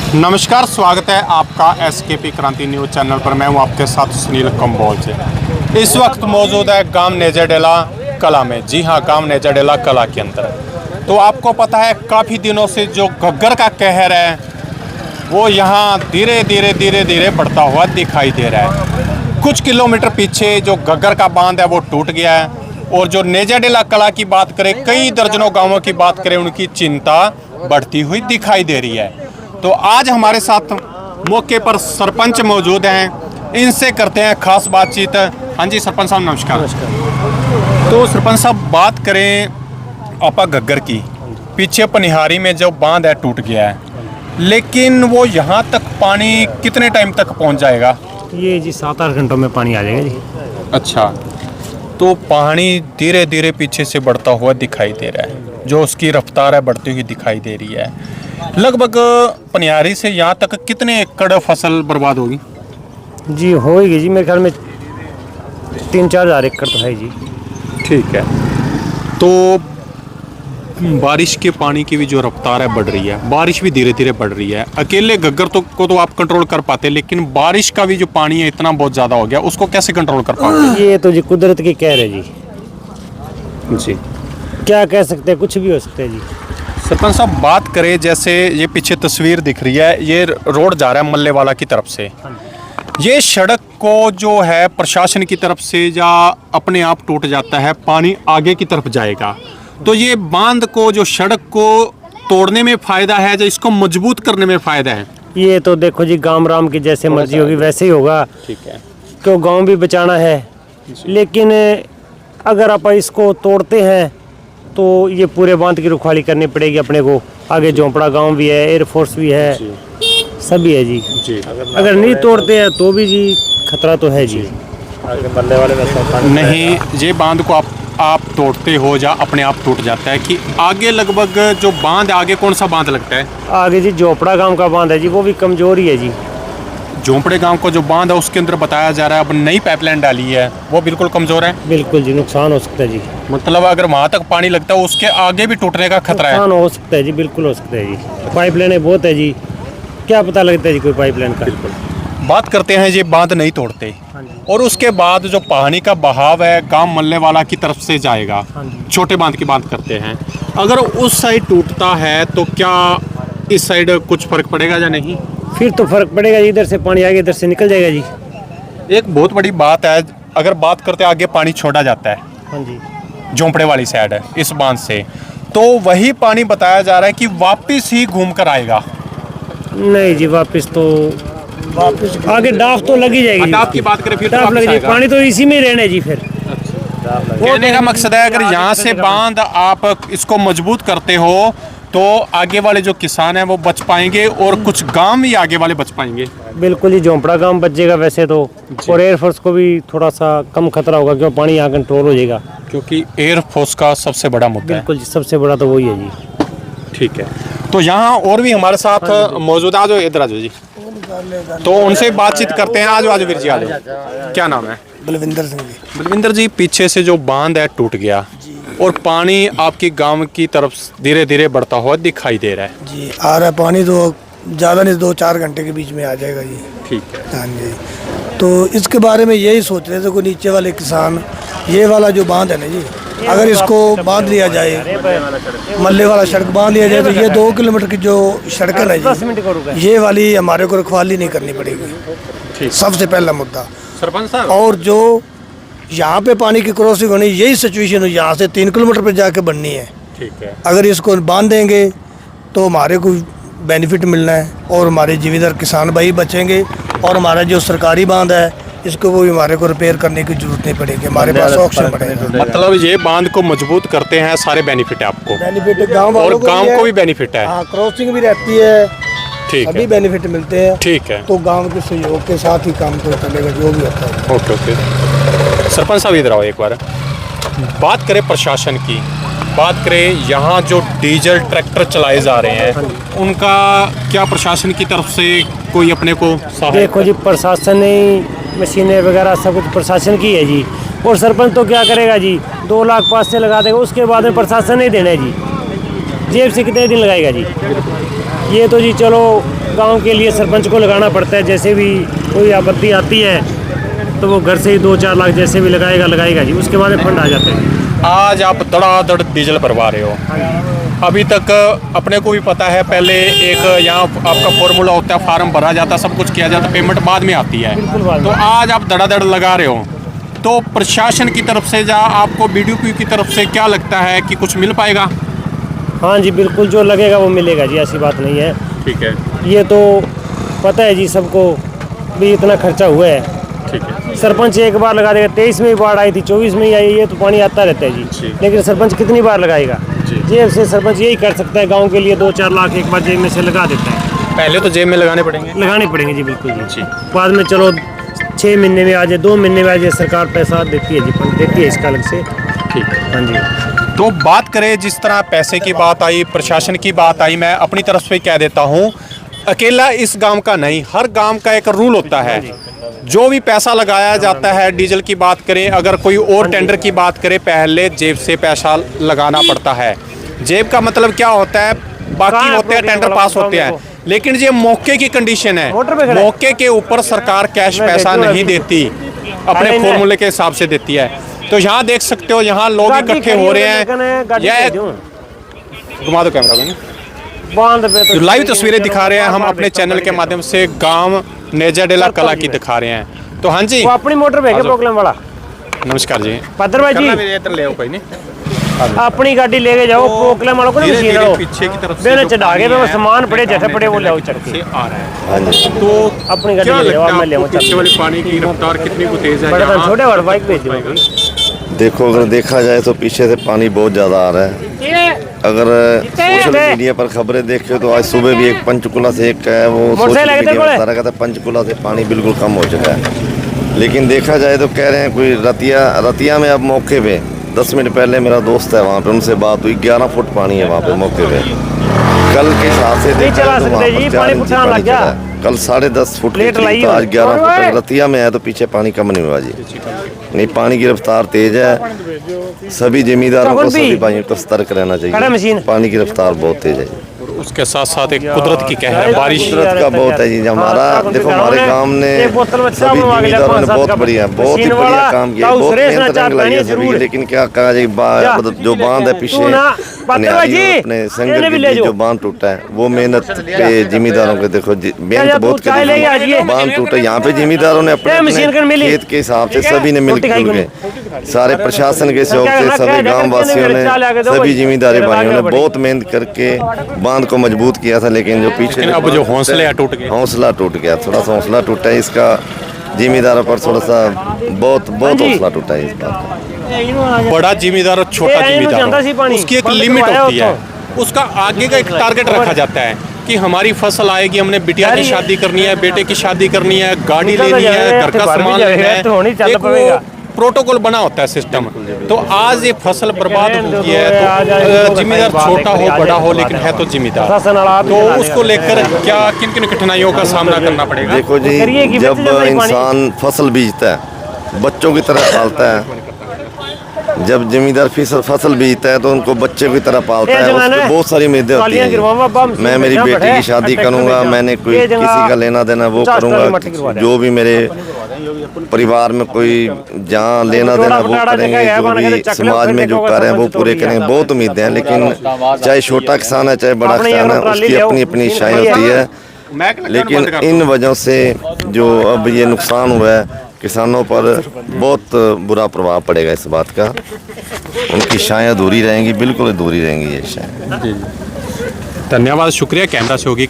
नमस्कार, स्वागत है आपका एसकेपी क्रांति न्यूज़ चैनल पर। मैं हूं आपके साथ सुनील कंबोज। इस वक्त मौजूद है गांव नेजाडेला कला में। जी हां, गांव नेजाडेला कला के अंदर। तो आपको पता है काफ़ी दिनों से जो घग्गर का कहर है वो यहां धीरे धीरे बढ़ता हुआ दिखाई दे रहा है। कुछ किलोमीटर पीछे जो घग्गर का बांध है वो टूट गया है, और जो नेजाडेला कला की बात करें, कई दर्जनों गाँवों की बात करें, उनकी चिंता बढ़ती हुई दिखाई दे रही है। तो आज हमारे साथ मौके पर सरपंच मौजूद हैं, इनसे करते हैं खास बातचीत। हाँ जी सरपंच साहब, नमस्कार। तो सरपंच साहब, बात करें आपा घग्गर की, पीछे पनिहारी में जो बांध है टूट गया है, लेकिन वो यहाँ तक पानी कितने टाइम तक पहुँच जाएगा? ये जी 7-8 घंटों में पानी आ जाएगा जी। अच्छा, तो पानी धीरे धीरे पीछे से बढ़ता हुआ दिखाई दे रहा है, जो उसकी रफ्तार है बढ़ती हुई दिखाई दे रही है। लगभग पनिहारी से यहाँ तक कितने एकड़ फसल बर्बाद होगी? जी होगी जी, मेरे ख्याल में 3-4 हज़ार एकड़ तो है जी। ठीक है। तो बारिश के पानी की भी जो रफ्तार है बढ़ रही है, बारिश भी धीरे धीरे बढ़ रही है। अकेले घग्गर को तो आप कंट्रोल कर पाते, लेकिन बारिश का भी जो पानी है इतना बहुत ज़्यादा हो गया, उसको कैसे कंट्रोल कर पाओगे? ये तो जी कुदरत की कहर है जी। जी, क्या कह सकते हैं, कुछ भी हो सकता है जी। सरपंच साहब, बात करें जैसे ये पीछे तस्वीर दिख रही है, ये रोड जा रहा है मल्लेवाला की तरफ से। ये सड़क को जो है प्रशासन की तरफ से या अपने आप टूट जाता है, पानी आगे की तरफ जाएगा, तो ये बांध को, जो सड़क को तोड़ने में फ़ायदा है या इसको मजबूत करने में फ़ायदा है? ये तो देखो जी, गांव राम की जैसे मर्जी होगी वैसे ही होगा। ठीक है, क्यों गांव भी बचाना है, लेकिन अगर आप इसको तोड़ते हैं तो ये पूरे बांध की रखवाली करनी पड़ेगी अपने को। आगे झोंपड़ा गांव भी है, एयरफोर्स भी है, सभी है जी। अगर नहीं तोड़ते हैं तो भी जी खतरा तो है जी। आगे मरने वाले नहीं, ये बांध को आप तोड़ते हो या अपने आप टूट जाता है कि आगे लगभग जो बांध आगे कौन सा बांध लगता है? आगे जी झोंपड़ा गांव का बांध है जी, वो भी कमजोर ही है जी। झोंपड़े गांव को जो बांध है उसके अंदर बताया जा रहा है अब नई पाइपलाइन डाली है, वो बिल्कुल कमजोर है। बिल्कुल जी, नुकसान हो सकता है जी। मतलब अगर वहां तक पानी लगता है उसके आगे भी टूटने का खतरा है? नुकसान हो सकता है जी, बिल्कुल हो सकता है जी। पाइपलाइनें बहुत है जी, क्या पता लगता है जी कोई पाइपलाइन का। बिल्कुल। बात करते हैं, ये बांध नहीं तोड़ते और उसके बाद जो पानी का बहाव है गांव मल्लेवाला की तरफ से जाएगा, छोटे बांध की बात करते हैं, अगर उस साइड टूटता है तो क्या इस साइड कुछ फर्क पड़ेगा या नहीं? फिर तो फर्क पड़ेगा जी, इधर से पानी आगे इधर से निकल जाएगा जी। एक बहुत बड़ी बात है, अगर बात करते आगे पानी छोड़ा जाता है, हाँ जी, झोंपड़े वाली साइड है इस बांध से, तो वही पानी बताया जा रहा है कि वापस ही घूम कर आएगा। नहीं जी, वापस आगे डाफ तो लगी जाएगी। डाफ की बात करें फिर डाफ लगी जाएगी, पानी तो इसी में रहना है जी। फिर कहने का मकसद है अगर यहाँ से बांध आप इसको मजबूत करते हो तो आगे वाले जो किसान हैं वो बच पाएंगे और कुछ गांव भी आगे वाले बच पाएंगे। बिल्कुल जी, झोंपड़ा गांव बच जाएगा वैसे तो, और एयरफोर्स को भी थोड़ा सा कम खतरा होगा क्योंकि पानी यहाँ कंट्रोल हो जाएगा, क्योंकि एयरफोर्स का सबसे बड़ा मुद्दा है। बिल्कुल जी, सबसे बड़ा तो वही है जी। ठीक है, तो यहाँ और भी हमारे साथ मौजूद है, आज इधर आज जी, तो उनसे बातचीत करते हैं। आज वीर जी, आज क्या नाम है? बलविंदर सिंह जी। बलविंदर जी, पीछे से जो बांध है टूट गया और पानी आपकी गांव की तरफ धीरे धीरे बढ़ता हुआ दिखाई दे रहा है जी। आ रहा पानी तो ज़्यादा नहीं, 2-4 घंटे के बीच में आ जाएगा जी। ठीक है, हाँ जी। तो इसके बारे में यही सोच रहे थे कोई नीचे वाले किसान, ये वाला जो बांध है ना जी, अगर इसको बांध लिया जाए, मल्ले वाला सड़क बांध लिया जाए, तो ये 2 किलोमीटर की जो सड़क है ना जी, ये वाली हमारे को रखवाली नहीं करनी पड़ेगी, सबसे पहला मुद्दा। सरपंच साहब, और जो यहाँ पे पानी की क्रॉसिंग होनी, यही सिचुएशन है, यहाँ से 3 किलोमीटर पे जाके बननी है। ठीक है, अगर इसको बांध देंगे तो हमारे को बेनिफिट मिलना है और हमारे जिम्मेदार किसान भाई बचेंगे, और हमारा जो सरकारी बांध है इसको भी हमारे को रिपेयर करने की जरूरत नहीं पड़ेगी, हमारे पास ऑप्शन पड़ेगा। मतलब ये बांध को मजबूत करते हैं, सारे बेनिफिट है आपको, बेनिफिट गाँव और वालों गांव को भी बेनिफिट है। हाँ, क्रॉसिंग भी रहती है, ठीक सभी है, बेनिफिट मिलते हैं। ठीक है, तो गांव के सहयोग के साथ ही काम तो चलेगा जो भी होता है। Okay okay. सरपंच साहब इधर आओ एक बार। बात करें प्रशासन की, बात करें यहाँ जो डीजल ट्रैक्टर चलाए जा रहे हैं, उनका क्या प्रशासन की तरफ से कोई अपने को देखो जी, प्रशासन ने मशीनें वगैरह सब कुछ प्रशासन की है जी, और सरपंच तो क्या करेगा जी, 2 लाख पैसे लगा देगा, उसके बाद में प्रशासन नहीं देना है जी, जेब से कितने दिन लगाएगा जी। ये तो जी चलो गांव के लिए सरपंच को लगाना पड़ता है, जैसे भी कोई आपत्ति आती है तो वो घर से ही 2-4 लाख जैसे भी लगाएगा जी, उसके बाद में फंड आ जाते हैं। आज आप धड़ाधड़ डीजल भरवा रहे हो, अभी तक अपने को भी पता है, पहले एक यहाँ आपका फॉर्मूला होता है, फार्म भरा जाता, सब कुछ किया जाता, पेमेंट बाद में आती है। बिल्कुल बाद में। तो आज आप धड़ाधड़ लगा रहे हो, तो प्रशासन की तरफ से या आपको बीडीपी की तरफ से क्या लगता है कि कुछ मिल पाएगा? हाँ जी बिल्कुल, जो लगेगा वो मिलेगा जी, ऐसी बात नहीं है। ठीक है, ये तो पता है जी सबको भी इतना खर्चा हुआ है। ठीक है। सरपंच एक बार लगा देगा, 23 में भी बाढ़ आई थी, 24 में ही आई है, तो पानी आता रहता है जी। लेकिन सरपंच कितनी बार लगाएगा? जेब से सरपंच यही कर सकता है, गांव के लिए 2-4 लाख एक बार जेब में से लगा देता है। पहले तो जेब में लगाने पड़ेंगे जी, बिल्कुल जी। बाद में चलो 6 महीने में आ जाए, 2 महीने में आ जाए, सरकार पैसा देती है जी, फंड देती है इसका अलग से। ठीक है। हाँ जी। तो बात करें, जिस तरह पैसे की बात आई, प्रशासन की बात आई, मैं अपनी तरफ से कह देता हूँ, अकेला इस गांव का नहीं, हर गांव का एक रूल होता है। जो भी पैसा लगाया जाता है, डीजल की बात करें, अगर कोई और टेंडर की बात करें, पहले जेब से पैसा लगाना पड़ता है। जेब का मतलब क्या होता है, बाकी होते हैं टेंडर पास होते हैं, लेकिन ये मौके की कंडीशन है, मौके के ऊपर सरकार कैश पैसा नहीं देती, अपने फॉर्मूले के हिसाब से देती है। तो यहाँ देख सकते हो, यहाँ लोग इकट्ठे हो रहे हैं। यह घुमा दो कैमरा में, जो लाइव तस्वीरें दिखा रहे हैं हम अपने चैनल के माध्यम से, गांव नेजाडेला कला की दिखा रहे हैं। तो हाँ जी, वो अपनी मोटर भेजे प्रोग्राम वाला। नमस्कार जी, पत्र भाई जी, कोई नहीं, अपनी गाड़ी लेके जाओ, प्रोग्राम वालों को मशीन वालों पीछे की तरफ बेने चढ़ा के वो सामान पड़े जैसे पड़े वो ले आओ चढ़ के आ रहा है। तो अपनी गाड़ी क्या ले जाओ, लगता मैं है ले आपको, आऊं पीछे वाली पानी की रफ्तार कितनी को तेज है? बड़ा यहाँ छोटे वाला बाइक भेज दो। देखो, अगर देखा जाए तो पीछे से पानी बहुत ज़्यादा आ रहा है। अगर सोशल मीडिया पर खबरें देखे तो आज सुबह भी एक पंचकुला से एक है, वो सोशल मीडिया पर बता रहा था पंचकुला से पानी बिल्कुल कम हो चुका है। लेकिन देखा जाए तो कह रहे हैं कोई रतिया में अब मौके पे 10 मिनट पहले मेरा दोस्त है वहाँ पे, उनसे बात हुई, 11 फुट पानी है वहाँ पे मौके पे। कल के हिसाब से देखा जाए तो वहाँ पर 4 इंच पानी चला है। कल 10.5 फुट की थी, तो आज 11 फुट। रतिया में है तो पीछे पानी कम नहीं हुआ जी। नहीं, पानी की रफ्तार तेज है। सभी जमींदारों को, सभी भाइयों को सतर्क रहना चाहिए। पानी की रफ्तार बहुत तेज है। उसके साथ साथ एक कुदरत की कहर है, बारिश का बहुत है जी। हमारा देखो, हमारे गांव ने सभी जमींदारों ने बहुत ही बढ़िया काम किया, बहुत मेहनत रंग लाई है सभी। लेकिन क्या कहा जाए, जो बांध है पीछे अपने संगत के जो बांध टूटा है, वो मेहनत पे जमींदारों के देखो मेहनत बहुत करी, बांध टूटा। यहाँ पे जमींदारों ने अपने खेत के हिसाब से सभी ने मिल के, सारे प्रशासन के सहयोग से, सभी गाँव वासियों ने, सभी जमींदारी भाइयों ने बहुत मेहनत करके बांध को मजबूत किया था। लेकिन जो पीछे अब जो हौसला टूट गया, थोड़ा सा हौसला टूटा है इसका, जिम्मेदारों पर थोड़ा सा बहुत हौसला टूटा है इस बात। बड़ा जिम्मेदार और छोटा जिम्मेदार, उसकी एक लिमिट होती है, उसका आगे का एक टारगेट रखा जाता है कि हमारी फसल आएगी, हमने बिटिया की शादी करनी है, बेटे की शादी करनी है, गाड़ी लेनी है, घर का सामान लेना है, एक वो प्रोटोकॉल बना होता है सिस्टम। तो आज ये फसल बर्बाद होती है, तो जिम्मेदार छोटा हो बड़ा हो, लेकिन है तो जिम्मेदार। तो उसको लेकर क्या किन किन कठिनाइयों का सामना करना पड़ेगा? देखो जी, जब इंसान फसल बीजता है, बच्चों की तरह पालता है, जब जमींदार फसल बीजता है तो उनको बच्चे की तरह पालता है, उसको बहुत सारी उम्मीदें होती हैं। मैं मेरी बेटी की शादी करूंगा, मैंने कोई किसी का लेना देना वो करूंगा, जो भी मेरे परिवार में कोई जहाँ लेना देना वो करेंगे, जो भी समाज में जो कार्य हैं वो पूरे करेंगे। बहुत उम्मीदें हैं, लेकिन चाहे छोटा किसान है चाहे बड़ा किसान है, उसकी अपनी अपनी इच्छाएं होती है। लेकिन इन वजहों से जो अब ये नुकसान हुआ है, किसानों पर बहुत बुरा प्रभाव पड़ेगा इस बात का। उनकी इच्छाएं अधूरी रहेंगी, बिल्कुल अधूरी रहेंगी ये इच्छाएं। धन्यवाद, शुक्रिया। कैमरा से होगी